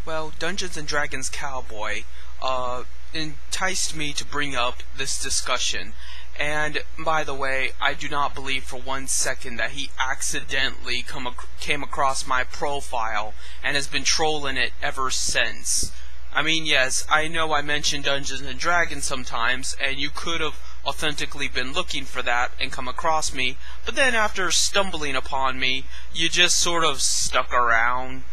Well, Dungeons and Dragons Cowboy enticed me to bring up this discussion. And, by the way, I do not believe for 1 second that he accidentally came across my profile and has been trolling it ever since. I mean, yes, I know I mentioned Dungeons and Dragons sometimes, and you could have authentically been looking for that and come across me, but then after stumbling upon me, you just sort of stuck around.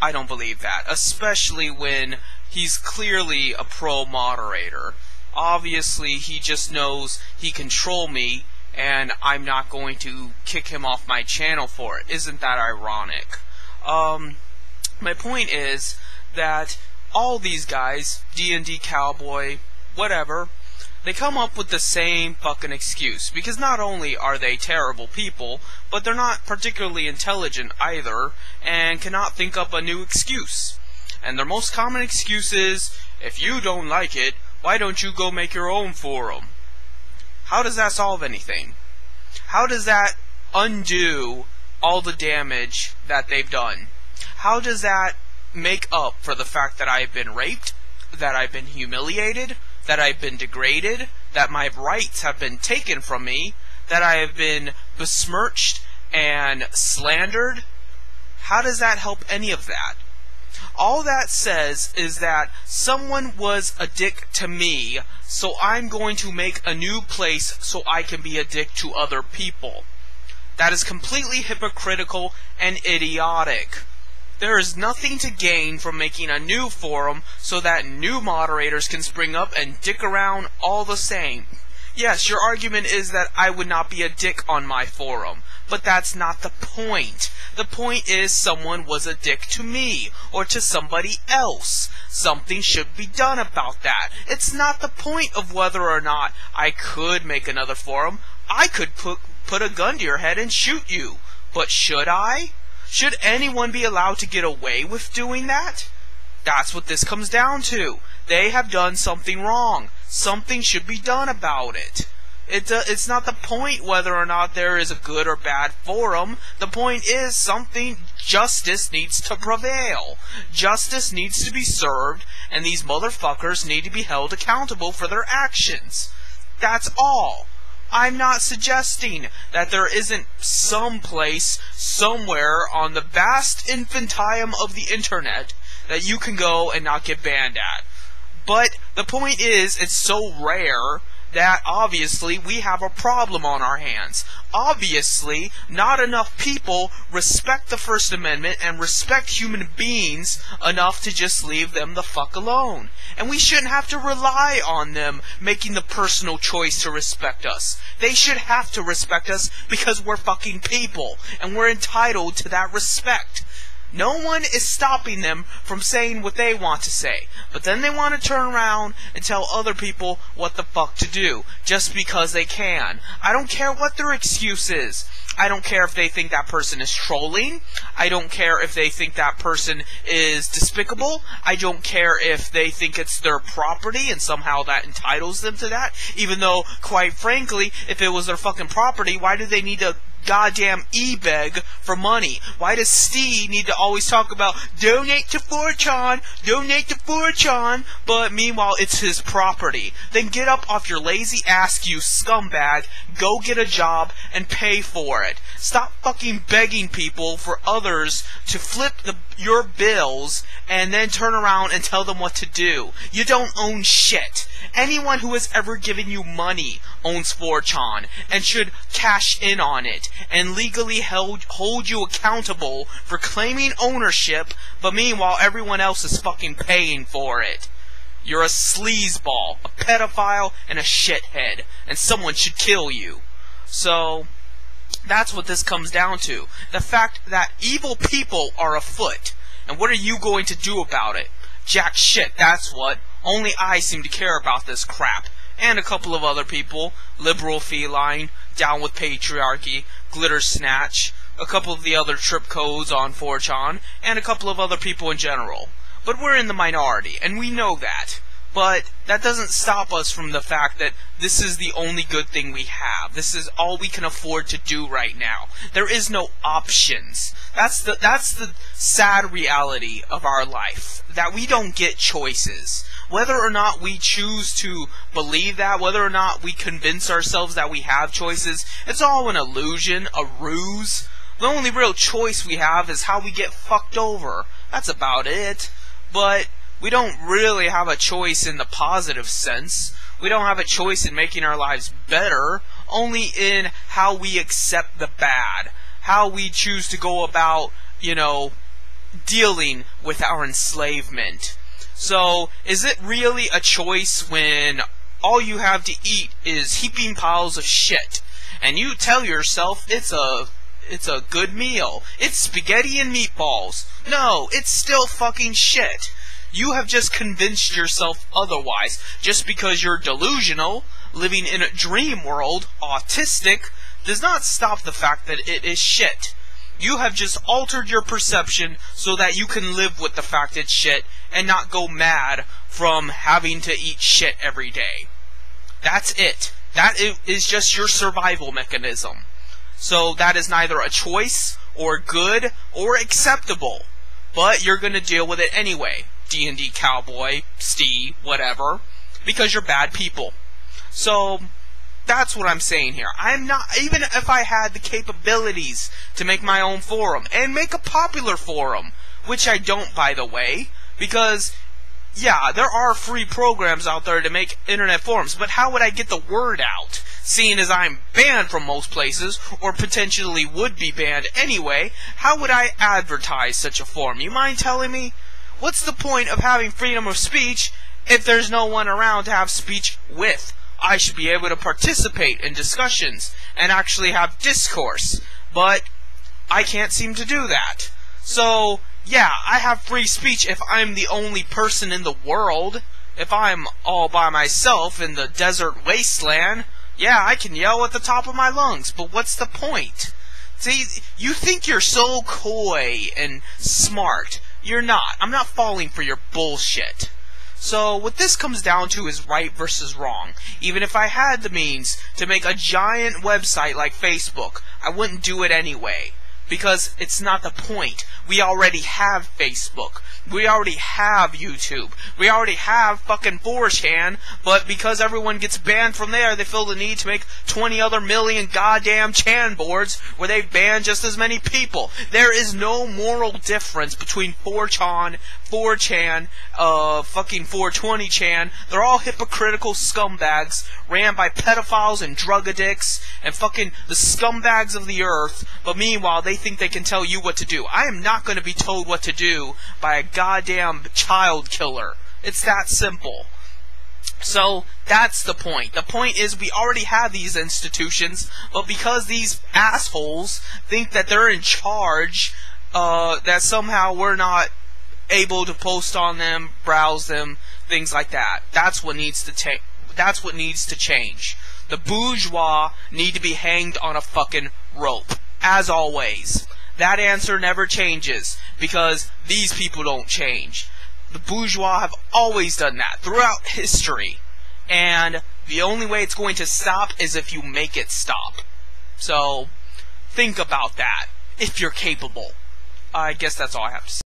I don't believe that, especially when he's clearly a pro moderator. Obviously, he just knows he can troll me, and I'm not going to kick him off my channel for it. Isn't that ironic? My point is that all these guys, D&D Cowboy, whatever, they come up with the same fucking excuse. Because not only are they terrible people, but they're not particularly intelligent either, and cannot think up a new excuse. And their most common excuse is, if you don't like it, why don't you go make your own forum? How does that solve anything? How does that undo all the damage that they've done? How does that make up for the fact that I've been raped, that I've been humiliated, that I've been degraded, that my rights have been taken from me, that I have been besmirched and slandered? How does that help any of that? All that says is that someone was a dick to me, so I'm going to make a new place so I can be a dick to other people. That is completely hypocritical and idiotic. There is nothing to gain from making a new forum so that new moderators can spring up and dick around all the same. Yes, your argument is that I would not be a dick on my forum, but that's not the point. The point is someone was a dick to me, or to somebody else. Something should be done about that. It's not the point of whether or not I could make another forum. I could put a gun to your head and shoot you. But should I? Should anyone be allowed to get away with doing that? That's what this comes down to. They have done something wrong. Something should be done about it. It's not the point whether or not there is a good or bad forum. The point is justice needs to prevail. Justice needs to be served, and these motherfuckers need to be held accountable for their actions. That's all. I'm not suggesting that there isn't some place, somewhere on the vast infinitum of the internet that you can go and not get banned at. But the point is, it's so rare that obviously we have a problem on our hands. Obviously, not enough people respect the First Amendment and respect human beings enough to just leave them the fuck alone. And we shouldn't have to rely on them making the personal choice to respect us. They should have to respect us because we're fucking people, and we're entitled to that respect. No one is stopping them from saying what they want to say, but then they want to turn around and tell other people what the fuck to do, just because they can. I don't care what their excuse is. I don't care if they think that person is trolling. I don't care if they think that person is despicable. I don't care if they think it's their property and somehow that entitles them to that. Even though, quite frankly, if it was their fucking property, why do they need to goddamn e-beg for money? Why does Steve need to always talk about donate to 4chan, donate to 4chan, but meanwhile it's his property? Then get up off your lazy ass, you scumbag, go get a job and pay for it. Stop fucking begging people for others to flip your bills and then turn around and tell them what to do. You don't own shit. Anyone who has ever given you money owns 4chan and should cash in on it and legally hold you accountable for claiming ownership, but meanwhile everyone else is fucking paying for it. You're a sleazeball, a pedophile, and a shithead, and someone should kill you. So that's what this comes down to. The fact that evil people are afoot. And what are you going to do about it? Jack shit, that's what. Only I seem to care about this crap. And a couple of other people. Liberal Feline, Down with Patriarchy, Glitter Snatch, a couple of the other trip codes on 4chan, and a couple of other people in general. But we're in the minority, and we know that. But that doesn't stop us from the fact that this is the only good thing we have. This is all we can afford to do right now. There is no options. That's the sad reality of our life, that we don't get choices. Whether or not we choose to believe that, whether or not we convince ourselves that we have choices, it's all an illusion, a ruse. The only real choice we have is how we get fucked over. That's about it. But we don't really have a choice in the positive sense. We don't have a choice in making our lives better, only in how we accept the bad. How we choose to go about, dealing with our enslavement. So, is it really a choice when all you have to eat is heaping piles of shit, and you tell yourself it's a good meal? It's spaghetti and meatballs. No, it's still fucking shit. You have just convinced yourself otherwise. Just because you're delusional, living in a dream world, autistic, does not stop the fact that it is shit. You have just altered your perception so that you can live with the fact it's shit and not go mad from having to eat shit every day. That's it. That is just your survival mechanism. So that is neither a choice or good or acceptable. But you're going to deal with it anyway. D&D Cowboy, Steve, whatever, because you're bad people. So, that's what I'm saying here. I'm not, even if I had the capabilities to make my own forum, and make a popular forum, which I don't, by the way, because, yeah, there are free programs out there to make internet forums, but how would I get the word out? Seeing as I'm banned from most places, or potentially would be banned anyway, how would I advertise such a forum? You mind telling me? What's the point of having freedom of speech if there's no one around to have speech with? I should be able to participate in discussions and actually have discourse, but I can't seem to do that. So, yeah, I have free speech if I'm the only person in the world. If I'm all by myself in the desert wasteland, yeah, I can yell at the top of my lungs, but what's the point? See, you think you're so coy and smart. You're not. I'm not falling for your bullshit. So, what this comes down to is right versus wrong. Even if I had the means to make a giant website like Facebook, I wouldn't do it anyway. Because it's not the point. We already have Facebook. We already have YouTube. We already have fucking 4chan, but because everyone gets banned from there, they feel the need to make 20 other million goddamn chan boards where they ban just as many people. There is no moral difference between 4chan, fucking 420chan. They're all hypocritical scumbags ran by pedophiles and drug addicts and fucking the scumbags of the earth, but meanwhile they think they can tell you what to do. I am not going to be told what to do by a goddamn child killer. It's that simple. So, that's the point. The point is we already have these institutions, but because these assholes think that they're in charge, that somehow we're not able to post on them, browse them, things like that. That's what needs to change. The bourgeois need to be hanged on a fucking rope. As always. That answer never changes, because these people don't change. The bourgeois have always done that, throughout history. And the only way it's going to stop is if you make it stop. So, think about that, if you're capable. I guess that's all I have to say.